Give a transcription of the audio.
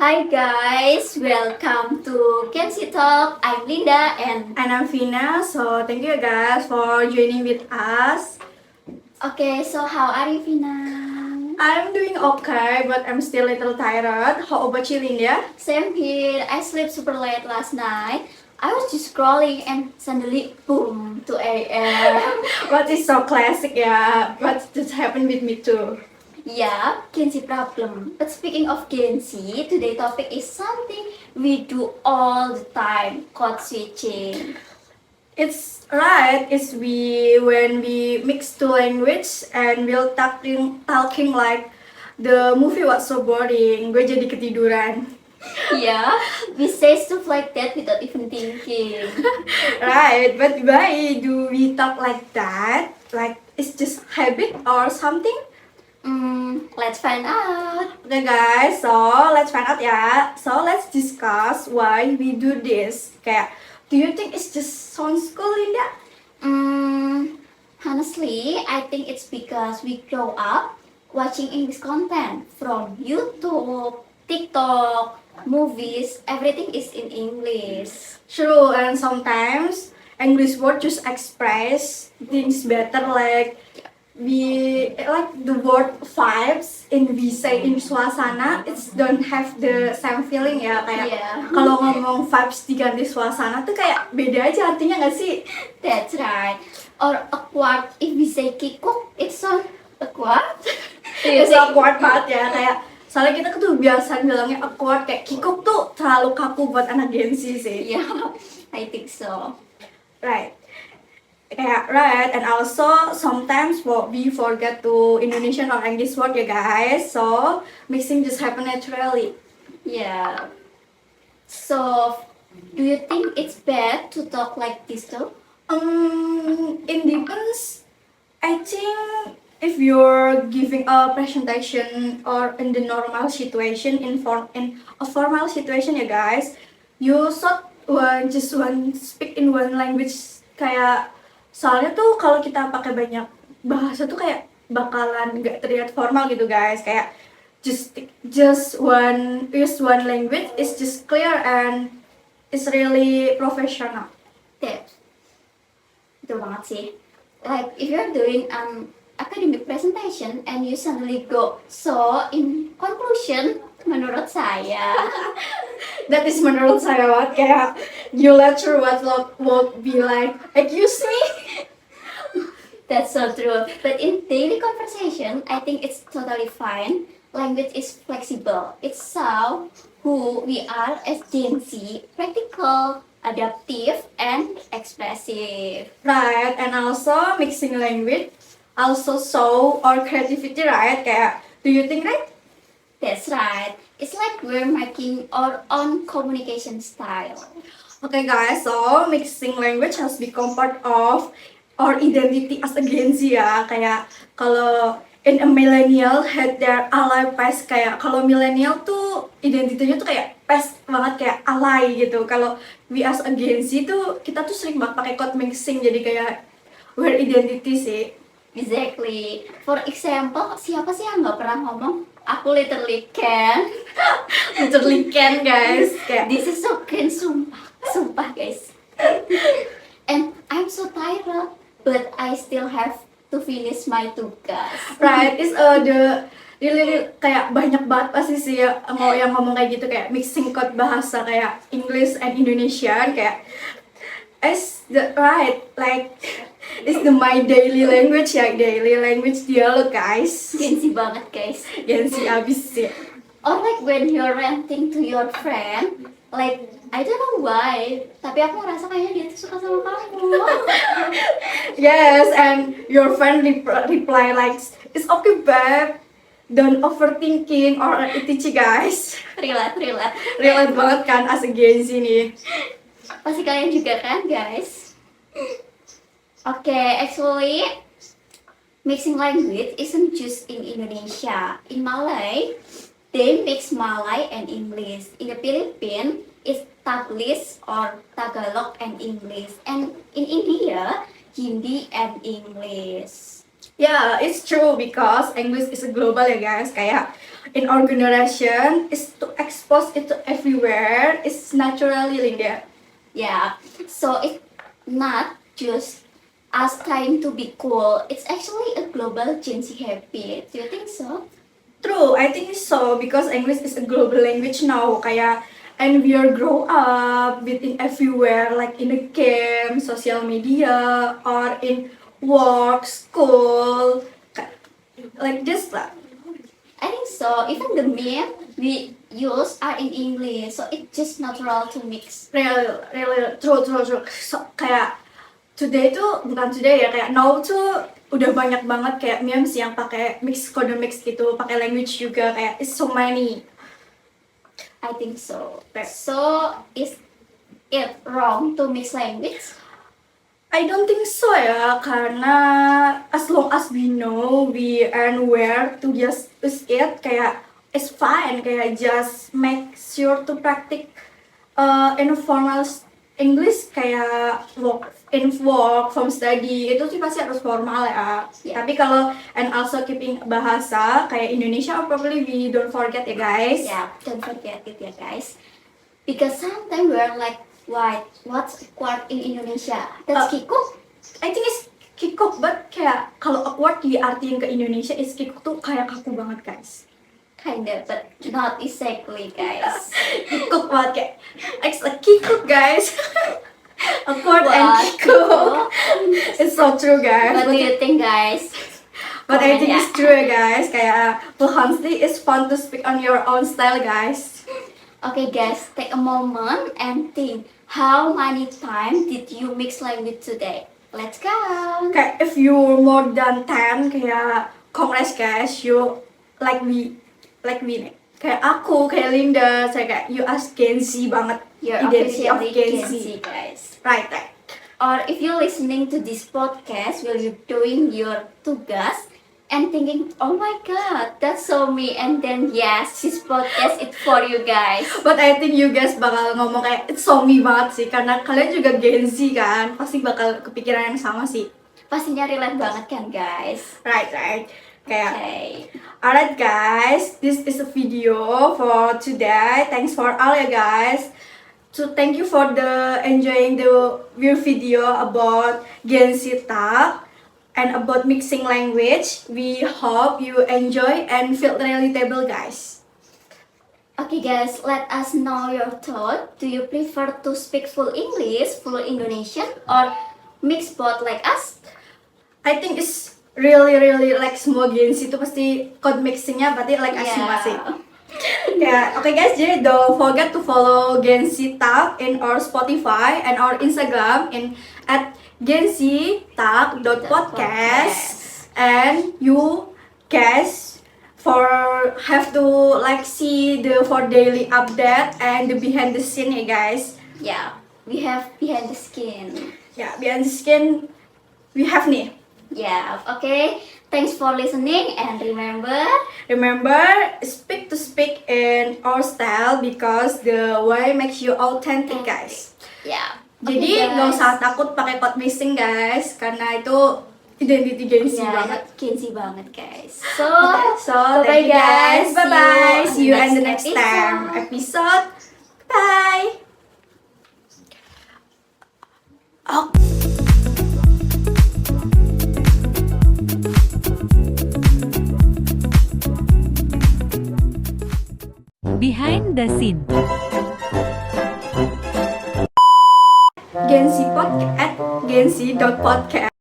Hi guys, welcome to Kensi Talk. I'm Linda and And I'm Vina, so thank you guys for joining with us. okay, so how are you, Vina? I'm doing okay, but I'm still a little tired. How about you, Linda? Same here. I slept super late last night. I was just scrolling and suddenly boom, 2 a.m. What is so classic, yeah? What just happened with me too? Yeah, Kensi problem. But speaking of Kensi, today's topic is something we do all the time, code switching. It's right. It's we when we mix two language and we'll talking like the movie was so boring. Gue jadi ketiduran. Yeah, we say stuff like that without even thinking. Right, but why do we talk like that? Like it's just habit or something? Let's find out. Okay guys, so let's find out ya. So let's discuss why we do this. Kayak, do you think it's just sounds cool, Linda? Honestly, I think it's because we grow up watching English content from YouTube, TikTok, movies, everything is in English. True, and sometimes English word just express things better. Like we like the word vibes in we say in suasana, it's don't have the same feeling ya. Kayak Yeah. kalau ngomong vibes diganti suasana tuh kayak beda aja artinya nggak sih? That's right. Or awkward, if we say kikuk, it sound awkward. It's awkward banget ya, kayak soalnya kita tuh biasa bilangnya awkward, kayak kikuk tuh terlalu kaku buat anak Gen Z sih. Yeah, I think so. Right. Kayak right, and also sometimes we forget to Indonesian or English word ya guys, so mixing just happen naturally. Yeah. So, do you think it's bad to talk like this too? It depends. I think if you're giving a presentation or in the normal situation, in a formal situation ya guys, you should just speak in one language. Kayak soalnya tuh kalau kita pakai banyak bahasa tuh kayak bakalan nggak terlihat formal gitu guys. Kayak just use one language is just clear and it's really professional. That betul banget sih. Like if you're doing an academic presentation and you suddenly go, so in conclusion, menurut saya, That is menurut saya banget, kayak you lecture what would be like, excuse me. that's so true. But in daily conversation, I think it's totally fine. Language is flexible. It's how who we are as Gen Z, practical, adaptive, and expressive. Right, and also mixing language also show our creativity, right? Kayak, do you think right? That's right. It's like we're making our own communication style. Okay guys, so mixing language has become part of our identity as a Gen Z ya. Kayak kalau in a millennial had their ally past, kayak kalau millennial tuh identitasnya tuh kayak past banget, kayak alay gitu. Kalau we as a Gen Z tuh kita tuh sering banget pakai code mixing, jadi kayak we're identity sih. Exactly. For example, siapa sih yang nggak pernah ngomong, aku literally can. Literally can guys. Kayak This is so can, sumpah guys. And I'm so tired, but I still have to finish my tugas. right, is the really kayak banyak banget pasti sih ya, mau yang ngomong kayak gitu, kayak mixing code bahasa kayak English and Indonesian, kayak is the right like is the my daily language ya, daily language dialog guys. Gengsi banget guys. Gengsi abis sih. Or like when you're ranting to your friend, like I don't know why, tapi aku ngerasa kayaknya dia tuh suka sama kamu. Yes, and your friend reply like, it's okay babe, don't overthinking or etc guys. Relate. Relate banget kan as a Gen Z nih. Pasti kalian juga kan guys? Okay, actually mixing language isn't just in Indonesia. In Malay, they mix Malay and English. In the Philippines, it's Taglish or Tagalog and English. And in India, Hindi and English. Yeah, it's true because English is a global ya guys. Kayak in our generation is to expose it to everywhere. It's naturally Linda. Yeah, so it's not just us trying to be cool. It's actually a global Gen Z habit. Do you think so? True, I think so because English is a global language now. Kayak and we are grow up with it everywhere, like in a game, social media, or in work, school, like this lah. I think so. Even the meme we use are in English, so it's just natural to mix. Real, true. So, kayak today tuh bukan today ya, kayak now tuh udah banyak banget kayak memes yang pakai kode mix gitu, pakai language juga kayak it's so many. I think so. So is it wrong to mix language? I don't think so ya, karena as long as we know we and where to just use it, kayak it's fine, kayak just make sure to practice in a formal English kayak work from study itu sih pasti harus formal ya. Yeah. Tapi kalau and also keeping bahasa kayak Indonesia probably we don't forget ya guys. Yeah, don't forget it, yeah, guys. Because sometimes we're like, what's awkward in Indonesia? That's kikuk. I think it's kikuk, but kayak kalau awkward diartiin ke Indonesia is kikuk tuh kayak kaku banget guys. Kinda, but not exactly, guys. Kikuk banget kayak it's a kikuk guys. Awkward and What? kikuk. It's so true guys. What do you think, guys? But I Comment think ya. it's true guys. Kayak honestly it's fun to speak on your own style guys. Okay, guys, take a moment and think. How many times did you mix language today? Let's go. Kayak if you more than 10 kayak congrats guys, you like me nih. Kayak aku, kayak Linda, saya kayak you as Gen Z banget. You're Identity of officially Gen Gen Z. Z, guys. Right. Or if you're listening to this podcast while you're doing your tugas and thinking, oh my god, that's so me, and then yes, this podcast is for you guys. But I think you guys bakal ngomong kayak it's so me banget sih, karena kalian juga Gen Z kan, pasti bakal kepikiran yang sama sih. Pastinya relate banget kan, guys? Right. Kayak, Okay. alright guys, this is a video for today. Thanks for all ya guys. So thank you for the enjoying the view video about Gen Z Talk and about mixing language. We hope you enjoy and feel relatable guys. Okay, guys, let us know your thought. Do you prefer to speak full English, full Indonesian, or mix both like us? I think it's really like semua Gen Z itu pasti code mixingnya berarti like us semua sih. Yeah, okay guys, jadi don't forget to follow Gen Z Talk in our Spotify and our Instagram in at genztalk.podcast, and you guys have to like see the for daily update and the behind the scene ya guys. Yeah, we have behind the skin. Ya, behind the skin we have nih. Yeah, okay. Thanks for listening and remember, speak to speak in our style because the way makes you authentic guys. yeah. Jadi nggak usah takut pakai code mixing guys, karena itu identity Gen Z banget. Gen Z banget, guys. So, So bye-bye, thank you guys. Bye bye. See you in the next episode. episode. Bye. Oh. Behind the scene. Gen Z podcast at genzz.podcast.